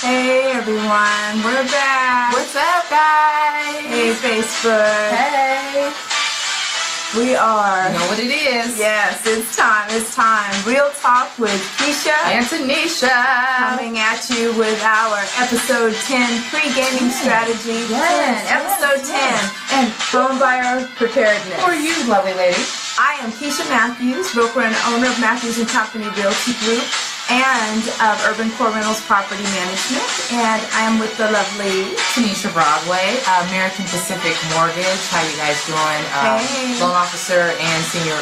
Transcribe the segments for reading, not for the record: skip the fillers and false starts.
Hey everyone, we're back. What's up, guys? Hey Facebook. Hey. We are. You know what it is? Yes, it's time. Real Talk with Keisha and Tanisha. Coming at you with our episode 10 pre-gaming strategy. Episode 10. And homebuyer preparedness. Who are you, lovely lady? I am Keisha Matthews, broker and owner of Matthews & Company Realty Group and of Urban Core Rentals Property Management, and I am with the lovely Tanisha Broadway, American Pacific Mortgage. How you guys doing? Hey. Loan officer and senior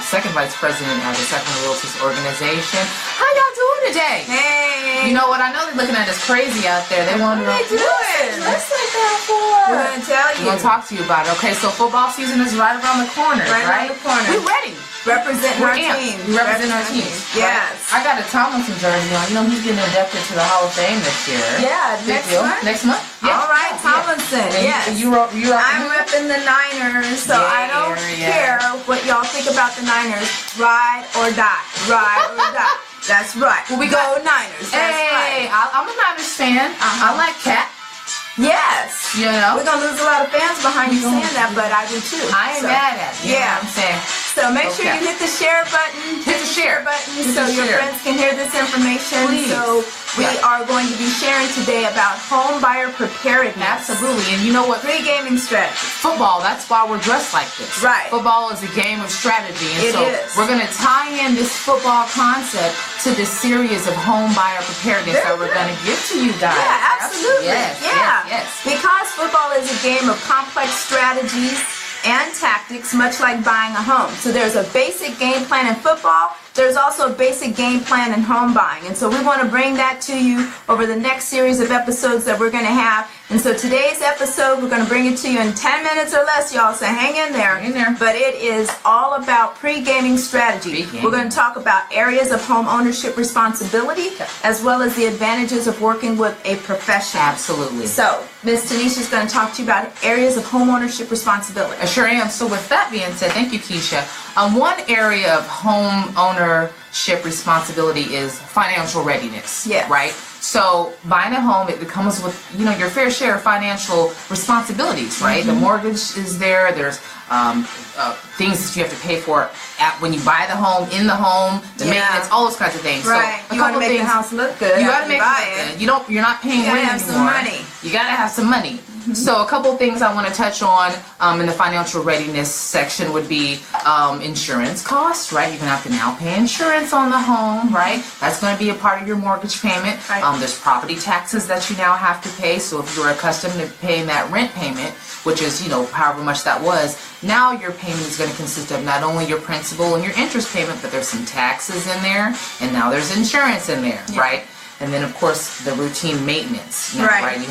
second vice president of the Sacramento Realtors Organization. How y'all doing today? Hey. You know what? I know they're looking at us crazy out there. They want to know what are they doing? What's that for? We're going to tell you. We're going to talk to you about it. Okay, so football season is right around the corner, right? Around the corner. We're ready. Representing our team. We represent our team. Yes. Right? I got a Tomlinson jersey on. You know, he's getting inducted to the Hall of Fame this year. Yeah, Big deal. Next month? Yeah. All right, Tomlinson. Yeah. Yes. I'm repping the Niners, so I don't care what y'all think about the Niners. Ride or die. Ride or die. That's right. Well, we go Niners. That's right. I'm a Niners fan. I like Cat. Yes. You know? We're going to lose a lot of fans behind you saying that, but I do too. I ain't mad at it. Yeah. I'm saying. So make sure you hit the share button. Hit the share button so your friends can hear this information. Please. So we are going to be sharing today about home buyer preparedness. Absolutely. And you know what? Pre-gaming strategy. Football, that's why we're dressed like this. Right. Football is a game of strategy. And it is. We're going to tie in this football concept to this series of home buyer preparedness that we're going to give to you guys. Yeah, absolutely. Yes. Because football is a game of complex strategies and tactics, much like buying a home. So there's a basic game plan in football. There's also a basic game plan in home buying. And so we want to bring that to you over the next series of episodes that we're going to have. And so today's episode, we're going to bring it to you in 10 minutes or less, y'all. So hang in there. But it is all about pre-gaming strategy. We're going to talk about areas of home ownership responsibility, as well as the advantages of working with a professional. Absolutely. So Ms. Tanisha is going to talk to you about areas of home ownership responsibility. I sure am. So with that being said, thank you, Keisha. One area of home ownership responsibility is financial readiness. Yeah. Right? So buying a home, it comes with, you know, your fair share of financial responsibilities, right? The mortgage is there. There's things that you have to pay for when you buy the home, in the home, the maintenance, all those kinds of things. Right. So you want to make the house look good. You got to make it look good. You're not paying rent anymore. Some money. You got to have some money. So a couple of things I want to touch on in the financial readiness section would be insurance costs, right? You're going to have to now pay insurance on the home, right? That's going to be a part of your mortgage payment. Right. There's property taxes that you now have to pay. So if you're accustomed to paying that rent payment, which is, you know, however much that was, now your payment is going to consist of not only your principal and your interest payment, but there's some taxes in there, and now there's insurance in there, right? And then, of course, the routine maintenance. You know, right. You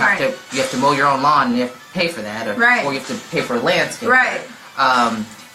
have to mow your own lawn, and you have to pay for that, or you have to pay for a landscape. Right.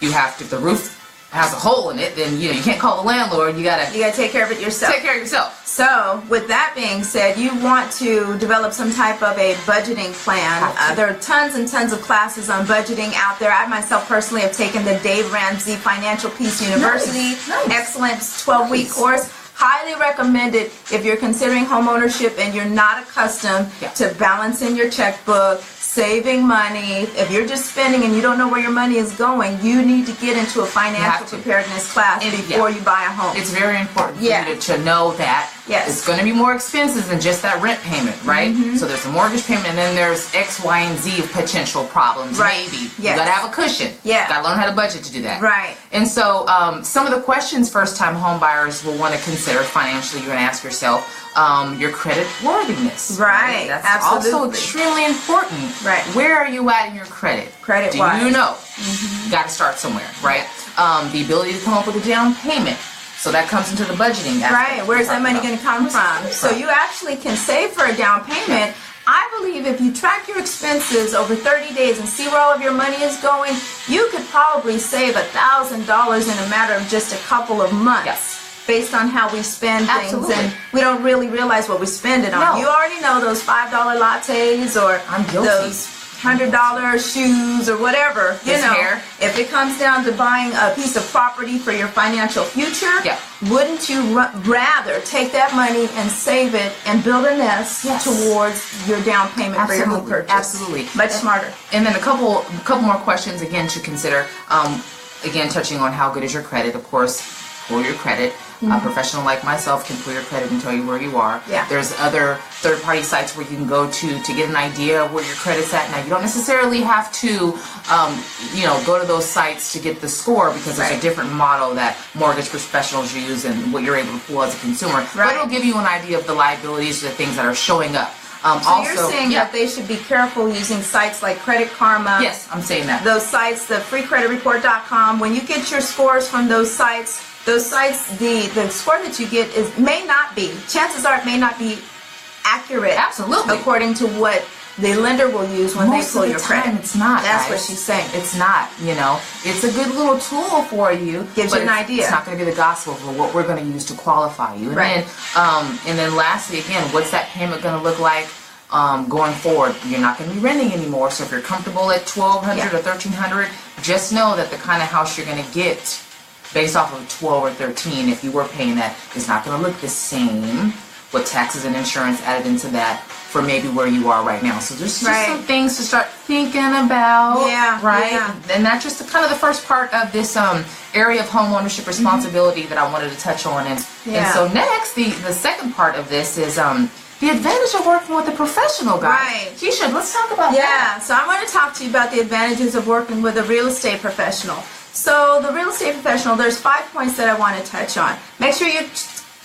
You have to, if the roof has a hole in it, then you can't call the landlord. You gotta take care of it yourself. Take care of yourself. So, with that being said, you want to develop some type of a budgeting plan. There are tons and tons of classes on budgeting out there. I myself personally have taken the Dave Ramsey Financial Peace University Excellence 12-week course. Highly recommended if you're considering home ownership and you're not accustomed to balancing your checkbook, saving money. If you're just spending and you don't know where your money is going, you need to get into a financial preparedness class before you buy a home. It's very important for you to know that it's going to be more expensive than just that rent payment, right? So there's a mortgage payment, and then there's X, Y, and Z of potential problems, maybe. You got to have a cushion. You got to learn how to budget to do that. Right. And so some of the questions first-time home buyers will want to consider financially, you're going to ask yourself, your credit worthiness. Right. That's also extremely important. Right. Where are you at in your credit? Credit-wise. Do you know? You got to start somewhere, right? The ability to come up with a down payment. So that comes into the budgeting aspect. Right. Where's that money going to come from? So you actually can save for a down payment. I believe if you track your expenses over 30 days and see where all of your money is going, you could probably save $1,000 in a matter of just a couple of months. Based on how we spend things, and we don't really realize what we spend it on. You already know those $5 lattes or those $100 shoes or whatever, you His know, hair. if it comes down to buying a piece of property for your financial future, Yeah. wouldn't you rather take that money and save it and build a nest Yes. towards your down payment for your home purchase? Absolutely. Much smarter. And then a couple more questions again to consider. Again, touching on how good is your credit, of course, pull your credit. A professional like myself can pull your credit and tell you where you are. Yeah. There's other third-party sites where you can go to get an idea of where your credit's at. Now, you don't necessarily have to, go to those sites to get the score because it's a different model that mortgage professionals use and what you're able to pull as a consumer. Right. But it'll give you an idea of the liabilities, the things that are showing up. So Also, you're saying that they should be careful using sites like Credit Karma. Yes, I'm saying that. Those sites, the freecreditreport.com. When you get your scores from those sites, the score that you get chances are it may not be accurate. Absolutely. According to what the lender will use when Most they pull of the your time, credit. it's not. That's guys. what she's saying. It's not. It's a good little tool for you. Gives but you an idea. It's not going to be the gospel for what we're going to use to qualify you. And Right. then lastly, again, what's that payment going to look like? Going forward, you're not going to be renting anymore. So if you're comfortable at $1,200 or $1,300, just know that the kind of house you're going to get based off of 12 or 13, if you were paying that, is not going to look the same with taxes and insurance added into that for maybe where you are right now. So there's just some things to start thinking about. Yeah, right. yeah. And that's just kind of the first part of this area of home ownership responsibility that I wanted to touch on. And so next, the second part of this is the advantage of working with a professional, guys. Right. Keisha, let's talk about that. Yeah, so I'm going to talk to you about the advantages of working with a real estate professional. So the real estate professional, there's 5 points that I want to touch on. Make sure you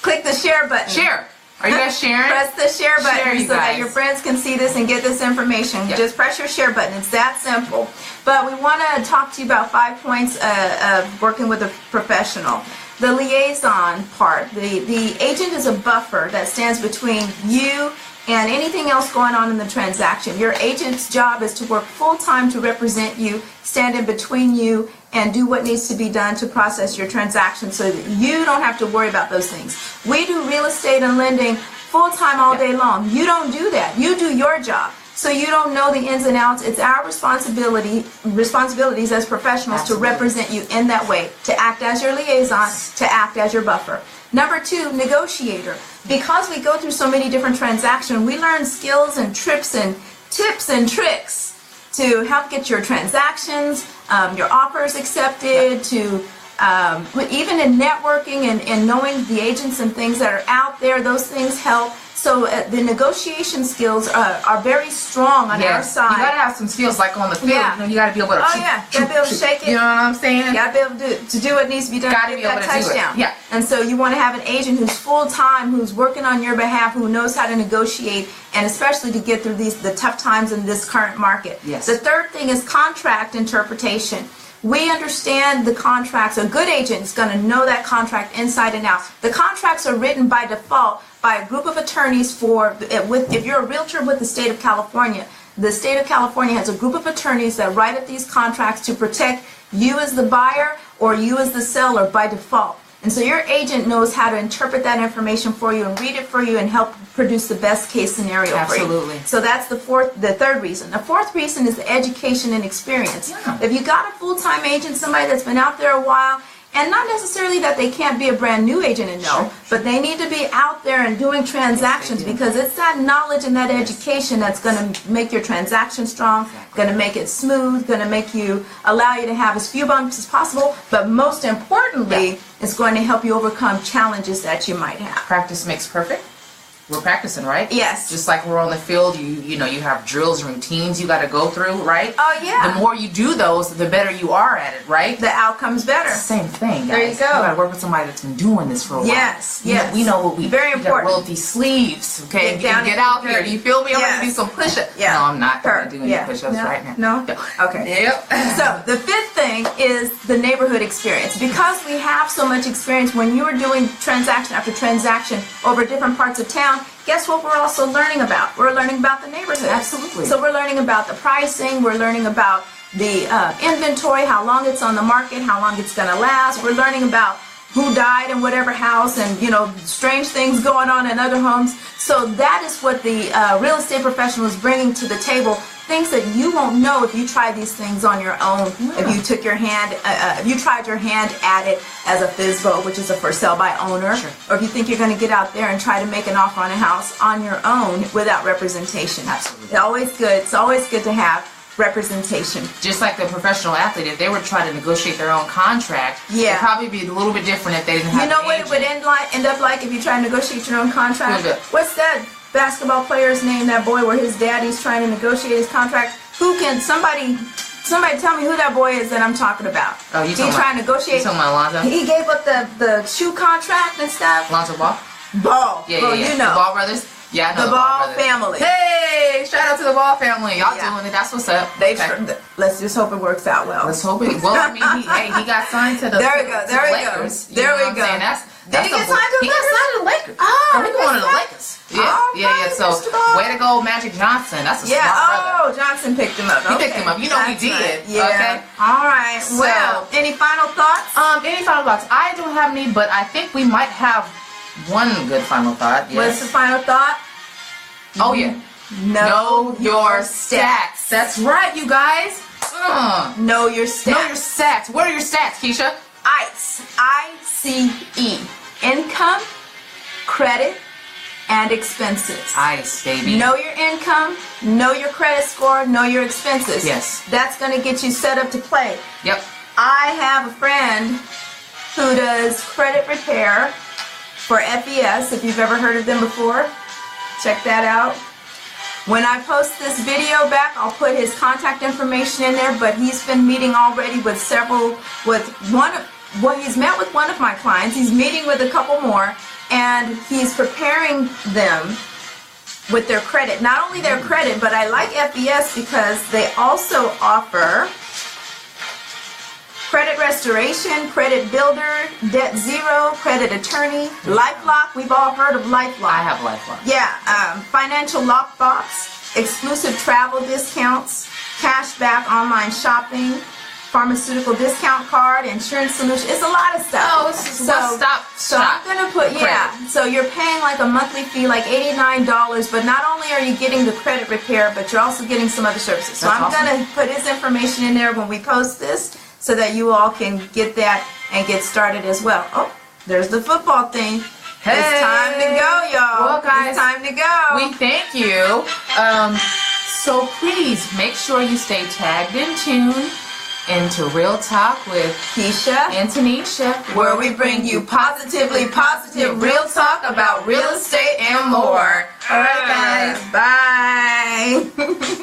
click the share button. Share. Are you guys sharing? Press the share button you so that guys. your friends can see this and get this information. Yeah. Just press your share button. It's that simple. But we want to talk to you about 5 points of working with a professional. The liaison part. The agent is a buffer that stands between you and anything else going on in the transaction. Your agent's job is to work full-time to represent you, stand in between you, and do what needs to be done to process your transaction so that you don't have to worry about those things. We do real estate and lending full-time all day long. You don't do that. You do your job. So you don't know the ins and outs. It's our responsibilities as professionals to represent you in that way, to act as your liaison, to act as your buffer. Number 2, negotiator. Because we go through so many different transactions, we learn skills and tips and tricks to help get your transactions, your offers accepted, to even in networking and knowing the agents and things that are out there, those things help. So the negotiation skills are very strong on our side. You gotta have some skills like on the field. Yeah. You gotta be able to. You gotta be able to shake it. You know what I'm saying? You gotta be able to do what needs to be done. Gotta to be get able that to do it. touchdown. Yeah. And so you want to have an agent who's full time, who's working on your behalf, who knows how to negotiate, and especially to get through the tough times in this current market. Yes. The third thing is contract interpretation. We understand the contracts. A good agent is going to know that contract inside and out. The contracts are written by default by a group of attorneys if you're a realtor with the state of California. The state of California has a group of attorneys that write up these contracts to protect you as the buyer or you as the seller by default. And so your agent knows how to interpret that information for you and read it for you and help produce the best case scenario for you. Absolutely. So that's the third reason. The fourth reason is the education and experience. Yeah. If you got a full-time agent, somebody that's been out there a while, and not necessarily that they can't be a brand new agent and know, but they need to be out there and doing transactions because it's that knowledge and that education that's going to make your transaction strong, going to make it smooth, going to allow you to have as few bumps as possible, but most importantly, it's going to help you overcome challenges that you might have. Practice makes perfect. We're practicing, right? Yes. Just like we're on the field, you have drills, routines you got to go through, right? Oh, yeah. The more you do those, the better you are at it, right? The outcome's better. Same thing, guys. There you go. You got to work with somebody that's been doing this for a while. Yes, yes. We know what we Very we important. Roll up these sleeves, okay? Get down Get and out get here. dirty. You feel me? I'm Yes. going to do some push-ups. Yeah. No, I'm not going to do any push-ups No? right now. No? Okay. Yep. So the fifth thing is the neighborhood experience. Because we have so much experience when you're doing transaction after transaction over different parts of town, guess what we're also learning about? We're learning about the neighborhood. Absolutely. So we're learning about the pricing, we're learning about the inventory, how long it's on the market, how long it's going to last. We're learning about who died in whatever house and, strange things going on in other homes. So that is what the real estate professional is bringing to the table. things that you won't know if you try these things on your own. Yeah. If you took your hand, if you tried your hand at it as a FSBO, which is a for sale by owner, Sure. or if you think you're going to get out there and try to make an offer on a house on your own without representation. Absolutely. It's always good. It's always good to have representation. Just like the professional athlete, if they were trying to negotiate their own contract, Yeah. it'd probably be a little bit different if they didn't have You know an what it would agent. end up like if you try to negotiate your own contract? Who's it? What's that basketball player's name, that boy where his daddy's trying to negotiate his contract? Somebody tell me who that boy is that I'm talking about. Oh, you He's talking trying to negotiate. You talking about Alonzo? He gave up the shoe contract and stuff. Alonzo Ball? Ball. Yeah, Well, yeah, yeah. you know. The Ball brothers? Yeah, I know The Ball brothers. family. Hey, shout out to the Ball family. Y'all Yeah. doing it. That's what's up. They Okay. let's just hope it works out well. Let's hope it. Well, I mean, he got signed to the There we go, to there the we go. Lakers. You There know we what I'm go. saying? Did he get signed to the He got Lakers? signed to the Lakers. Oh, Or he going to the that's Lakers. Yeah, All yeah. right, So Mr. Ball. way to go, Magic Johnson. That's a Yeah. smart brother. Oh, Johnson picked him up. He Okay. picked him up. You know he That's did. right. Yeah. Okay. All right. So- Well, any final thoughts? Any final thoughts? I don't have any, but I think we might have one good final thought. Yes. What's the final thought? Oh yeah. Know your stats. That's right, you guys. Know your stats. Know your stats. What are your stats, Keisha? ICE. ICE. Income, credit, and expenses. ICE, baby. Know your income, know your credit score, know your expenses. Yes. That's going to get you set up to play. Yep. I have a friend who does credit repair for FES, if you've ever heard of them before. Check that out. When I post this video back, I'll put his contact information in there, but he's been meeting already with he's met with one of my clients. He's meeting with a couple more, and he's preparing them with their credit. Not only their credit, but I like FES because they also offer credit restoration, credit builder, debt zero, credit attorney, LifeLock. We've all heard of LifeLock. I have LifeLock. Yeah, financial lockbox, exclusive travel discounts, cashback online shopping, pharmaceutical discount card, insurance solution. It's a lot of stuff. Oh, it's just stop. So I'm gonna put So you're paying like a monthly fee, like $89. But not only are you getting the credit repair, but you're also getting some other services. So That's I'm awesome. gonna put his information in there when we post this, so that you all can get that and get started as well. Oh, there's the football thing. Hey. It's time to go, y'all. Well, guys, it's time to go. We thank you. So please make sure you stay tagged and tuned into Real Talk with Keisha, and Tanisha, where we bring you positively positive real talk about real estate and more. All right, guys. Bye.